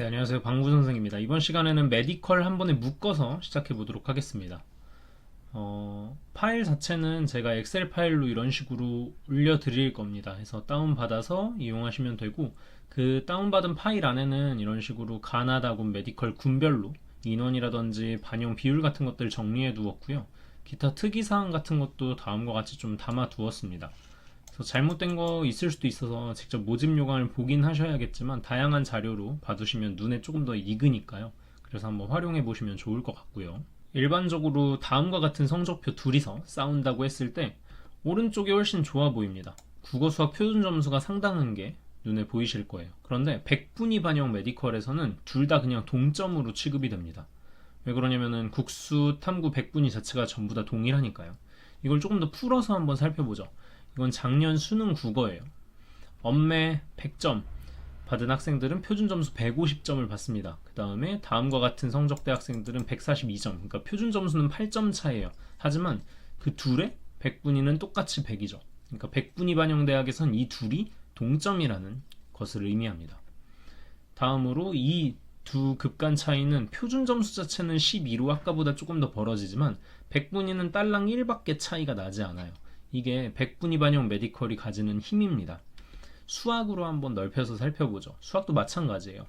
네, 안녕하세요. 방구 선생입니다. 이번 시간에는 메디컬 한 번에 묶어서 시작해 보도록 하겠습니다. 파일 자체는 제가 엑셀 파일로 이런 식으로 올려드릴 겁니다. 해서 다운받아서 이용하시면 되고, 그 다운받은 파일 안에는 이런 식으로 가나다군 메디컬 군별로 인원이라든지 반영 비율 같은 것들 정리해 두었고요. 기타 특이사항 같은 것도 다음과 같이 좀 담아 두었습니다. 잘못된 거 있을 수도 있어서 직접 모집 요강을 보긴 하셔야겠지만 다양한 자료로 봐두시면 눈에 조금 더 익으니까요. 그래서 한번 활용해 보시면 좋을 것 같고요. 일반적으로 다음과 같은 성적표 둘이서 싸운다고 했을 때 오른쪽이 훨씬 좋아 보입니다. 국어 수학 표준 점수가 상당한 게 눈에 보이실 거예요. 그런데 100분위 반영 메디컬에서는 둘 다 그냥 동점으로 취급이 됩니다. 왜 그러냐면은 국수 탐구 100분위 자체가 전부 다 동일하니까요. 이걸 조금 더 풀어서 한번 살펴보죠. 이건 작년 수능 국어예요. 엄매 100점 받은 학생들은 표준 점수 150점을 받습니다. 그 다음에 다음과 같은 성적대 학생들은 142점. 그러니까 표준 점수는 8점 차이에요. 하지만 그 둘의 100분위는 똑같이 100이죠. 그러니까 100분위 반영 대학에선 이 둘이 동점이라는 것을 의미합니다. 다음으로 이 두 급간 차이는 표준 점수 자체는 12로 아까보다 조금 더 벌어지지만 100분위는 딸랑 1밖에 차이가 나지 않아요. 이게 100분위 반영 메디컬이 가지는 힘입니다. 수학으로 한번 넓혀서 살펴보죠. 수학도 마찬가지예요.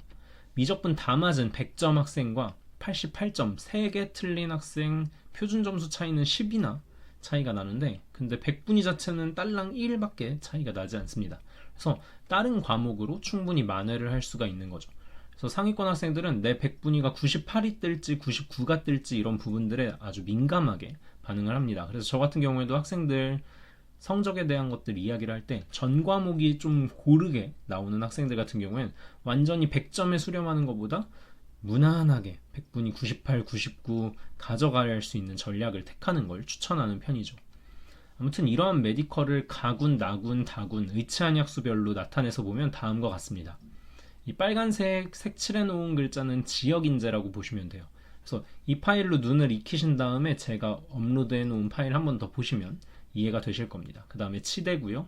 미적분 다 맞은 100점 학생과 88점 3개 틀린 학생 표준 점수 차이는 10이나 차이가 나는데, 근데 100분위 자체는 딸랑 1밖에 차이가 나지 않습니다. 그래서 다른 과목으로 충분히 만회를 할 수가 있는 거죠. 그래서 상위권 학생들은 내 100분위가 98이 뜰지 99가 뜰지 이런 부분들에 아주 민감하게 반응을 합니다. 그래서 저 같은 경우에도 학생들 성적에 대한 것들 이야기를 할 때 전 과목이 좀 고르게 나오는 학생들 같은 경우엔 완전히 100점에 수렴하는 것보다 무난하게 100분위 98, 99 가져갈 수 있는 전략을 택하는 걸 추천하는 편이죠. 아무튼 이러한 메디컬을 가군, 나군, 다군, 의치한약수별로 나타내서 보면 다음과 같습니다. 이 빨간색 색칠해 놓은 글자는 지역인재라고 보시면 돼요. 그래서 이 파일로 눈을 익히신 다음에 제가 업로드해 놓은 파일 한 번 더 보시면 이해가 되실 겁니다. 그 다음에 치대고요.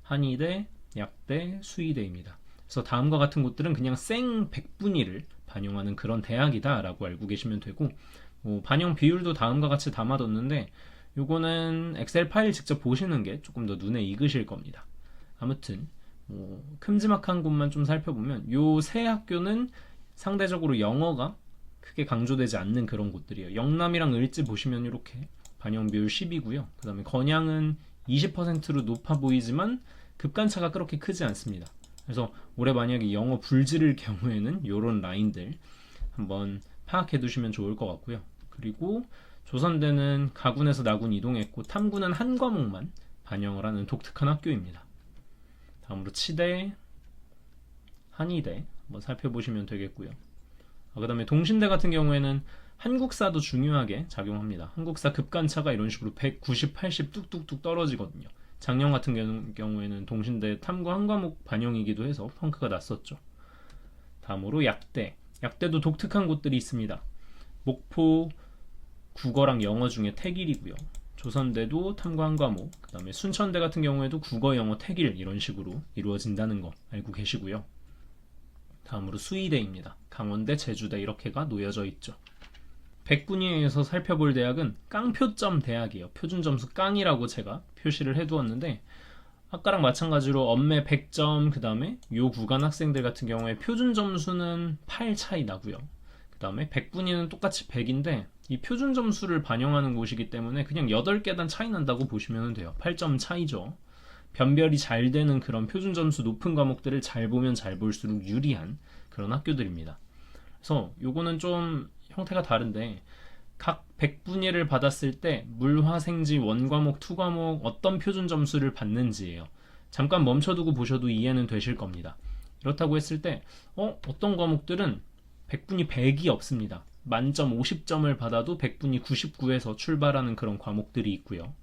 한의대, 약대, 수의대입니다. 그래서 다음과 같은 곳들은 그냥 생 100분위를 반영하는 그런 대학이다 라고 알고 계시면 되고, 반영 비율도 다음과 같이 담아뒀는데 요거는 엑셀 파일 직접 보시는 게 조금 더 눈에 익으실 겁니다. 아무튼 큼지막한 곳만 좀 살펴보면 요 세 학교는 상대적으로 영어가 크게 강조되지 않는 그런 곳들이에요. 영남이랑 을지 보시면 이렇게 반영 비율 10이고요. 그 다음에 건양은 20%로 높아 보이지만 급간차가 그렇게 크지 않습니다. 그래서 올해 만약에 영어 불지를 경우에는 이런 라인들 한번 파악해 두시면 좋을 것 같고요. 그리고 조선대는 가군에서 나군 이동했고 탐구는 한 과목만 반영을 하는 독특한 학교입니다. 다음으로 치대, 한의대 한번 살펴보시면 되겠고요. 그 다음에 동신대 같은 경우에는 한국사도 중요하게 작용합니다. 한국사 급간차가 이런 식으로 190, 80 뚝뚝뚝 떨어지거든요. 작년 같은 경우에는 동신대 탐구 한 과목 반영이기도 해서 펑크가 났었죠. 다음으로 약대. 약대도 독특한 곳들이 있습니다. 목포 국어랑 영어 중에 택일이고요. 조선대도 탐구 한 과목, 그 다음에 순천대 같은 경우에도 국어, 영어, 택일 이런 식으로 이루어진다는 거 알고 계시고요. 다음으로 수의대입니다. 강원대, 제주대 이렇게가 놓여져 있죠. 100분위에서 살펴볼 대학은 깡표점 대학이에요. 표준 점수 깡이라고 제가 표시를 해두었는데 아까랑 마찬가지로 엄매 100점, 그 다음에 요 구간 학생들 같은 경우에 표준 점수는 8 차이 나고요. 그 다음에 100분위는 똑같이 100인데 이 표준 점수를 반영하는 곳이기 때문에 그냥 8계단 차이 난다고 보시면 돼요. 8점 차이죠. 변별이 잘 되는 그런 표준 점수 높은 과목들을 잘 보면 잘 볼수록 유리한 그런 학교들입니다. 그래서 요거는 좀 형태가 다른데 각 100분위를 받았을 때 물화생지 원과목, 투과목 어떤 표준 점수를 받는지예요. 잠깐 멈춰두고 보셔도 이해는 되실 겁니다. 이렇다고 했을 때 어떤 과목들은 100분위 100이 없습니다. 만점 50점을 받아도 100분위 99에서 출발하는 그런 과목들이 있고요.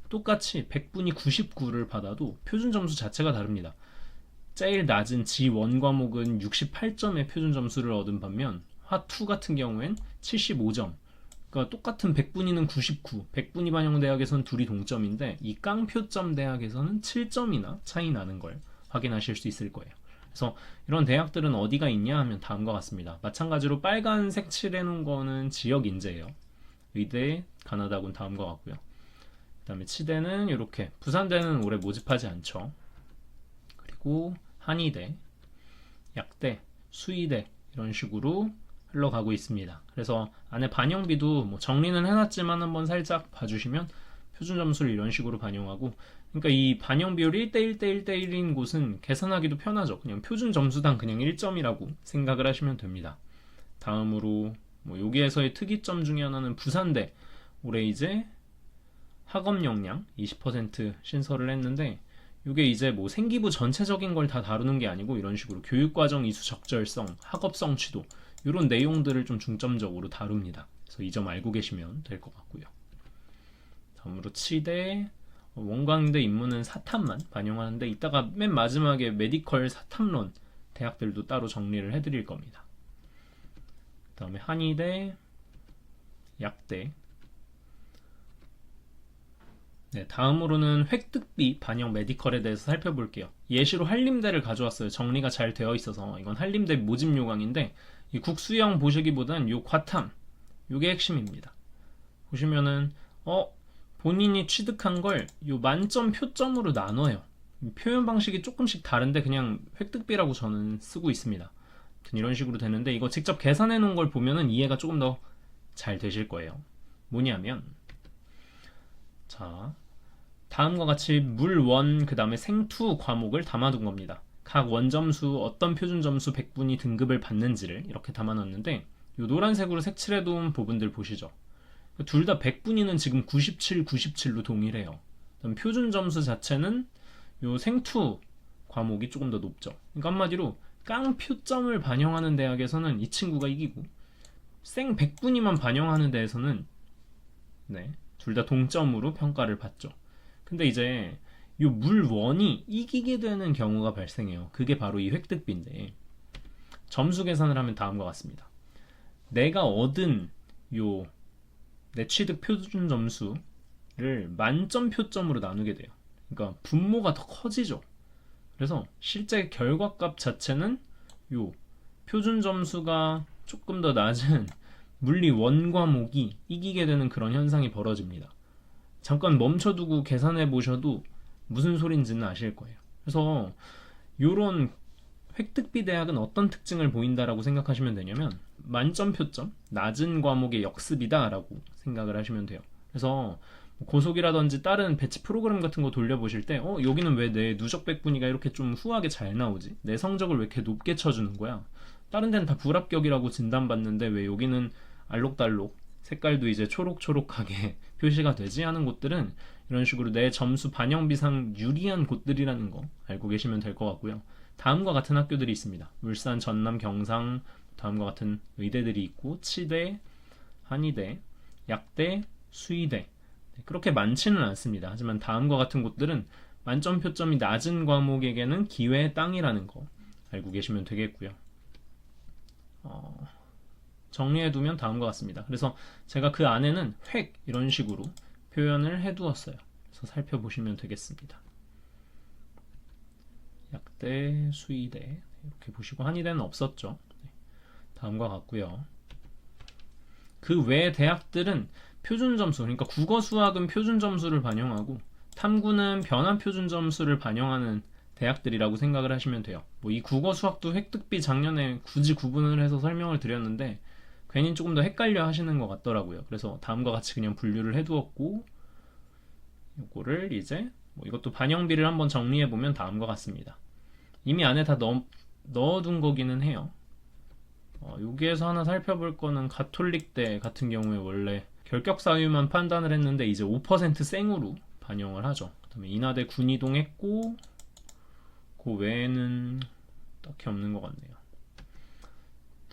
똑같이 100분위 99를 받아도 표준 점수 자체가 다릅니다. 제일 낮은 지1 과목은 68점의 표준 점수를 얻은 반면 화2 같은 경우엔 75점. 그러니까 똑같은 100분위는 99, 100분위 반영 대학에서는 둘이 동점인데 이 깡표점 대학에서는 7점이나 차이 나는 걸 확인하실 수 있을 거예요. 그래서 이런 대학들은 어디가 있냐 하면 다음과 같습니다. 마찬가지로 빨간색 칠해놓은 거는 지역 인재예요. 의대, 가나다군 다음과 같고요. 그 다음에 치대는 이렇게, 부산대는 올해 모집하지 않죠. 그리고 한의대, 약대, 수의대 이런 식으로 흘러가고 있습니다. 그래서 안에 반영비도 뭐 정리는 해놨지만 한번 살짝 봐주시면 표준 점수를 이런 식으로 반영하고, 그러니까 이 반영 비율 1대1 대1대1인 곳은 계산하기도 편하죠. 그냥 표준 점수당 그냥 1점이라고 생각을 하시면 됩니다. 다음으로 뭐 여기에서의 특이점 중에 하나는 부산대 올해 이제 학업 역량 20% 신설을 했는데, 이게 이제 뭐 생기부 전체적인 걸 다 다루는 게 아니고 이런 식으로 교육과정 이수 적절성, 학업 성취도 이런 내용들을 좀 중점적으로 다룹니다. 그래서 이 점 알고 계시면 될 것 같고요. 다음으로 치대, 원광대 입문은 사탐만 반영하는데 이따가 맨 마지막에 메디컬 사탐론 대학들도 따로 정리를 해드릴 겁니다. 그 다음에 한의대, 약대. 네, 다음으로는 획득비 반영 메디컬에 대해서 살펴볼게요. 예시로 한림대를 가져왔어요. 정리가 잘 되어 있어서. 이건 한림대 모집 요강인데 이 국수형 보시기보단 요 과탐, 요게 핵심입니다. 보시면은 본인이 취득한 걸 요 만점 표점으로 나눠요. 표현 방식이 조금씩 다른데 그냥 획득비라고 저는 쓰고 있습니다. 이런 식으로 되는데 이거 직접 계산해 놓은 걸 보면은 이해가 조금 더 잘 되실 거예요. 뭐냐면, 자, 다음과 같이 물, 원, 그 다음에 생투 과목을 담아둔 겁니다. 각 원점수 어떤 표준점수 100분이 등급을 받는지를 이렇게 담아놨는데, 이 노란색으로 색칠해둔 부분들 보시죠. 둘 다 100분위는 지금 97, 97로 동일해요. 그다음 표준점수 자체는 이 생투 과목이 조금 더 높죠. 그러니까 한마디로 깡표점을 반영하는 대학에서는 이 친구가 이기고, 생 100분위만 반영하는 데에서는 둘 다 동점으로 평가를 받죠. 근데 이제 이 물원이 이기게 되는 경우가 발생해요. 그게 바로 이 획득비인데, 점수 계산을 하면 다음과 같습니다. 내가 얻은 내 취득 표준 점수를 만점 표점으로 나누게 돼요. 그러니까 분모가 더 커지죠. 그래서 실제 결과값 자체는 요 표준 점수가 조금 더 낮은 물리 원 과목이 이기게 되는 그런 현상이 벌어집니다. 잠깐 멈춰두고 계산해 보셔도 무슨 소린지는 아실 거예요. 그래서 요런 획득비 대학은 어떤 특징을 보인다라고 생각하시면 되냐면, 만점 표점, 낮은 과목의 역습이다 라고 생각을 하시면 돼요. 그래서 고속이라든지 다른 배치 프로그램 같은 거 돌려보실 때 여기는 왜 내 누적 백분위가 이렇게 좀 후하게 잘 나오지? 내 성적을 왜 이렇게 높게 쳐주는 거야? 다른 데는 다 불합격이라고 진단받는데 왜 여기는 알록달록 색깔도 이제 초록초록하게 표시가 되지 하는 곳들은 이런 식으로 내 점수 반영비상 유리한 곳들이라는 거 알고 계시면 될 것 같고요. 다음과 같은 학교들이 있습니다. 울산, 전남, 경상, 다음과 같은 의대들이 있고, 치대, 한의대, 약대, 수의대. 그렇게 많지는 않습니다. 하지만 다음과 같은 곳들은 만점 표점이 낮은 과목에게는 기회의 땅이라는 거 알고 계시면 되겠고요. 정리해두면 다음과 같습니다. 그래서 제가 그 안에는 획 이런 식으로 표현을 해두었어요. 그래서 살펴보시면 되겠습니다. 약대, 수의대 이렇게 보시고, 한의대는 없었죠. 다음과 같고요. 그 외 대학들은 표준 점수, 그러니까 국어 수학은 표준 점수를 반영하고 탐구는 변환 표준 점수를 반영하는 대학들이라고 생각을 하시면 돼요. 뭐 이 국어 수학도 획득비 작년에 굳이 구분을 해서 설명을 드렸는데 괜히 조금 더 헷갈려 하시는 것 같더라고요. 그래서 다음과 같이 그냥 분류를 해두었고, 이거를 이제 이것도 반영비를 한번 정리해 보면 다음과 같습니다. 이미 안에 다 넣어둔 거기는 해요. 여기에서 하나 살펴볼 거는 가톨릭대 같은 경우에 원래 결격 사유만 판단을 했는데 이제 5% 생으로 반영을 하죠. 그 다음에 인하대 군이동 했고, 그 외에는 딱히 없는 것 같네요.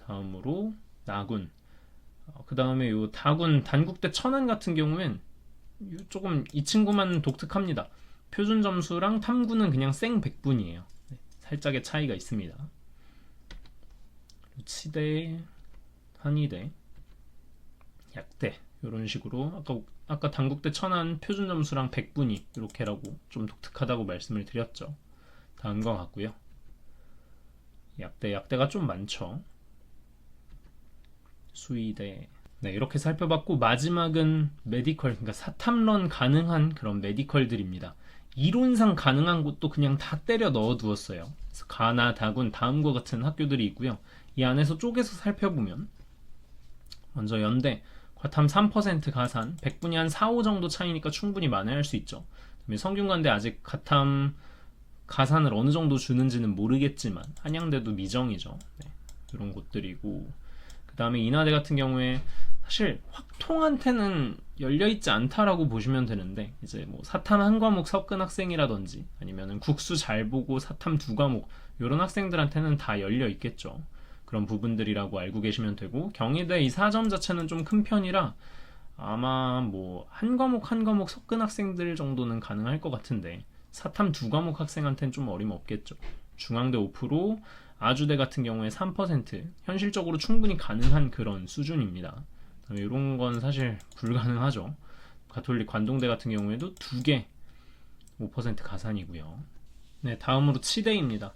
다음으로 나군. 그 다음에 요 다군 단국대 천안 같은 경우엔 조금 이 친구만 독특합니다. 표준 점수랑 탐구는 그냥 생 100분이에요. 살짝의 차이가 있습니다. 치대, 한의대, 약대 이런 식으로 아까 단국대 천안 표준 점수랑 100분위 이렇게라고 좀 독특하다고 말씀을 드렸죠. 다음과 같고요. 약대가 좀 많죠. 수의대. 네, 이렇게 살펴봤고 마지막은 메디컬, 그러니까 사탐런 가능한 그런 메디컬들입니다. 이론상 가능한 곳도 그냥 다 때려 넣어 두었어요. 그래서 가나, 다군, 다음과 같은 학교들이 있고요. 이 안에서 쪼개서 살펴보면 먼저 연대, 과탐 3% 가산, 100분이 한 4, 5 정도 차이니까 충분히 만회할 수 있죠. 그다음에 성균관대 아직 과탐 가산을 어느 정도 주는지는 모르겠지만 한양대도 미정이죠. 네, 이런 곳들이고 그 다음에 인하대 같은 경우에 사실 확통한테는 열려있지 않다라고 보시면 되는데 이제 뭐 사탐 한 과목 섞은 학생이라든지 아니면은 국수 잘 보고 사탐 두 과목 이런 학생들한테는 다 열려있겠죠. 그런 부분들이라고 알고 계시면 되고 경희대 이 4점 자체는 좀 큰 편이라 아마 뭐 한 과목 한 과목 섞은 학생들 정도는 가능할 것 같은데 사탐 두 과목 학생한테는 좀 어림없겠죠. 중앙대 5%, 아주대 같은 경우에 3%, 현실적으로 충분히 가능한 그런 수준입니다. 이런 건 사실 불가능하죠. 가톨릭 관동대 같은 경우에도 2개 5% 가산이고요. 네, 다음으로 치대입니다.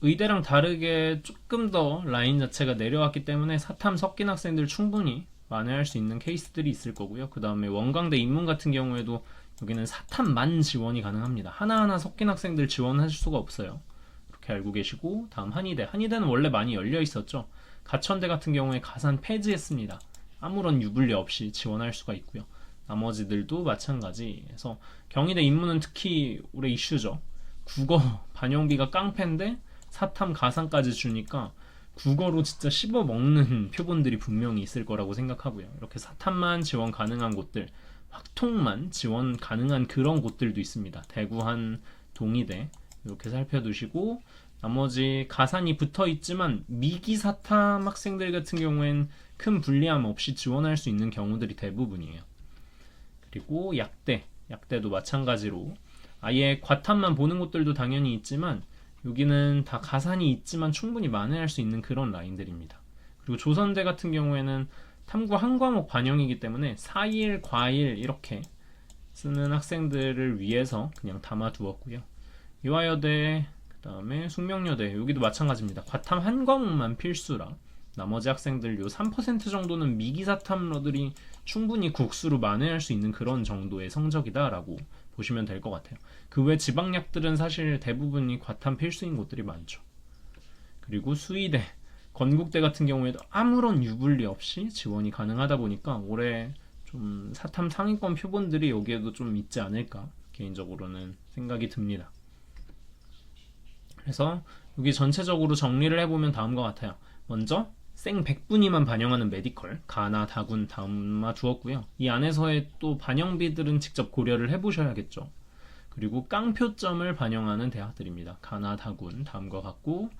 의대랑 다르게 조금 더 라인 자체가 내려왔기 때문에 사탐 섞인 학생들 충분히 만회할 수 있는 케이스들이 있을 거고요. 그 다음에 원광대 인문 같은 경우에도 여기는 사탐만 지원이 가능합니다. 하나하나 섞인 학생들 지원하실 수가 없어요. 이렇게 알고 계시고 다음 한의대는 원래 많이 열려 있었죠. 가천대 같은 경우에 가산 폐지했습니다. 아무런 유불리 없이 지원할 수가 있고요. 나머지들도 마찬가지. 그래서 경희대 인문은 특히 올해 이슈죠. 국어 반영비가 깡패인데 사탐 가산까지 주니까 국어로 진짜 씹어먹는 표본들이 분명히 있을 거라고 생각하고요. 이렇게 사탐만 지원 가능한 곳들, 확통만 지원 가능한 그런 곳들도 있습니다. 대구한 동의대 이렇게 살펴두시고 나머지 가산이 붙어있지만 미기 사탐 학생들 같은 경우엔 큰 불리함 없이 지원할 수 있는 경우들이 대부분이에요. 그리고 약대도 마찬가지로 아예 과탐만 보는 곳들도 당연히 있지만 여기는 다 가산이 있지만 충분히 만회할 수 있는 그런 라인들입니다. 그리고 조선대 같은 경우에는 탐구 한 과목 반영이기 때문에 4일, 과일 이렇게 쓰는 학생들을 위해서 그냥 담아두었고요. 이화여대, 그 다음에 숙명여대 여기도 마찬가지입니다. 과탐 한 과목만 필수라 나머지 학생들 요 3% 정도는 미기사탐러들이 충분히 국수로 만회할 수 있는 그런 정도의 성적이다라고 보시면 될 것 같아요. 그 외 지방약들은 사실 대부분이 과탐 필수인 곳들이 많죠. 그리고 수의대, 건국대 같은 경우에도 아무런 유불리 없이 지원이 가능하다 보니까 올해 좀 사탐 상위권 표본들이 여기에도 좀 있지 않을까 개인적으로는 생각이 듭니다. 그래서 여기 전체적으로 정리를 해보면 다음과 같아요. 먼저 생 100분위만 반영하는 메디컬, 가나, 다군 담아 두었고요. 이 안에서의 또 반영비들은 직접 고려를 해보셔야겠죠. 그리고 깡표점을 반영하는 대학들입니다. 가나, 다군 다음과 같고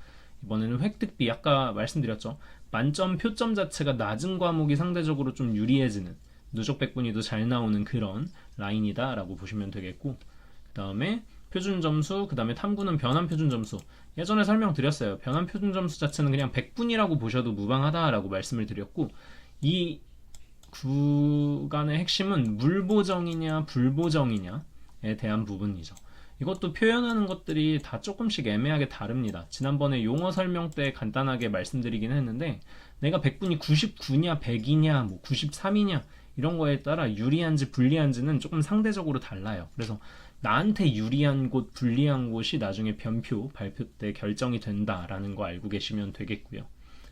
이번에는 획득비 아까 말씀드렸죠. 만점 표점 자체가 낮은 과목이 상대적으로 좀 유리해지는 누적 100분위도 잘 나오는 그런 라인이다 라고 보시면 되겠고 그 다음에 표준 점수, 그 다음에 탐구는 변환 표준 점수. 예전에 설명드렸어요. 변환 표준 점수 자체는 그냥 100분이라고 보셔도 무방하다라고 말씀을 드렸고 이 구간의 핵심은 물보정이냐 불보정이냐에 대한 부분이죠. 이것도 표현하는 것들이 다 조금씩 애매하게 다릅니다. 지난번에 용어 설명 때 간단하게 말씀드리긴 했는데 내가 100분이 99냐 100이냐 뭐 93이냐 이런 거에 따라 유리한지 불리한지는 조금 상대적으로 달라요. 그래서 나한테 유리한 곳, 불리한 곳이 나중에 발표 때 결정이 된다라는 거 알고 계시면 되겠고요.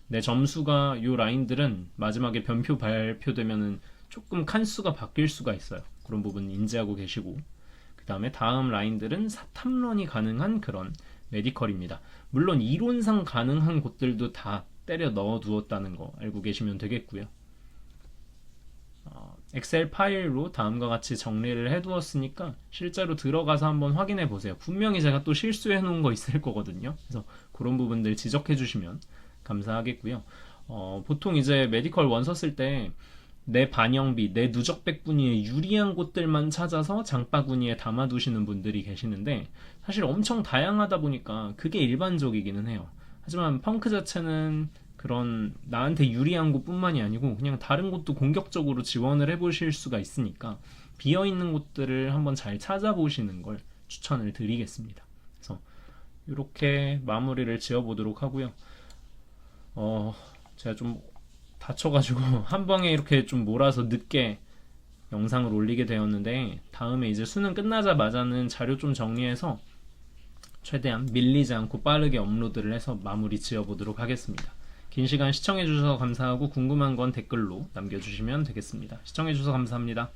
내 점수가 요 라인들은 마지막에 변표 발표되면은 조금 칸수가 바뀔 수가 있어요. 그런 부분 인지하고 계시고 그 다음에 다음 라인들은 사탐런이 가능한 그런 메디컬입니다. 물론 이론상 가능한 곳들도 다 때려 넣어 두었다는 거 알고 계시면 되겠고요. 엑셀 파일로 다음과 같이 정리를 해두었으니까 실제로 들어가서 한번 확인해 보세요. 분명히 제가 또 실수해 놓은 거 있을 거거든요. 그래서 그런 부분들 지적해 주시면 감사하겠고요. 보통 이제 메디컬 원 썼을 때 내 반영비, 내 누적 백분위에 유리한 곳들만 찾아서 장바구니에 담아두시는 분들이 계시는데 사실 엄청 다양하다 보니까 그게 일반적이기는 해요. 하지만 펑크 자체는 그런 나한테 유리한 곳뿐만이 아니고 그냥 다른 곳도 공격적으로 지원을 해보실 수가 있으니까 비어있는 곳들을 한번 잘 찾아보시는 걸 추천을 드리겠습니다. 그래서 이렇게 마무리를 지어보도록 하고요. 제가 좀 다쳐가지고 한 방에 이렇게 좀 몰아서 늦게 영상을 올리게 되었는데, 다음에 이제 수능 끝나자마자는 자료 좀 정리해서 최대한 밀리지 않고 빠르게 업로드를 해서 마무리 지어보도록 하겠습니다. 긴 시간 시청해주셔서 감사하고 궁금한 건 댓글로 남겨주시면 되겠습니다. 시청해주셔서 감사합니다.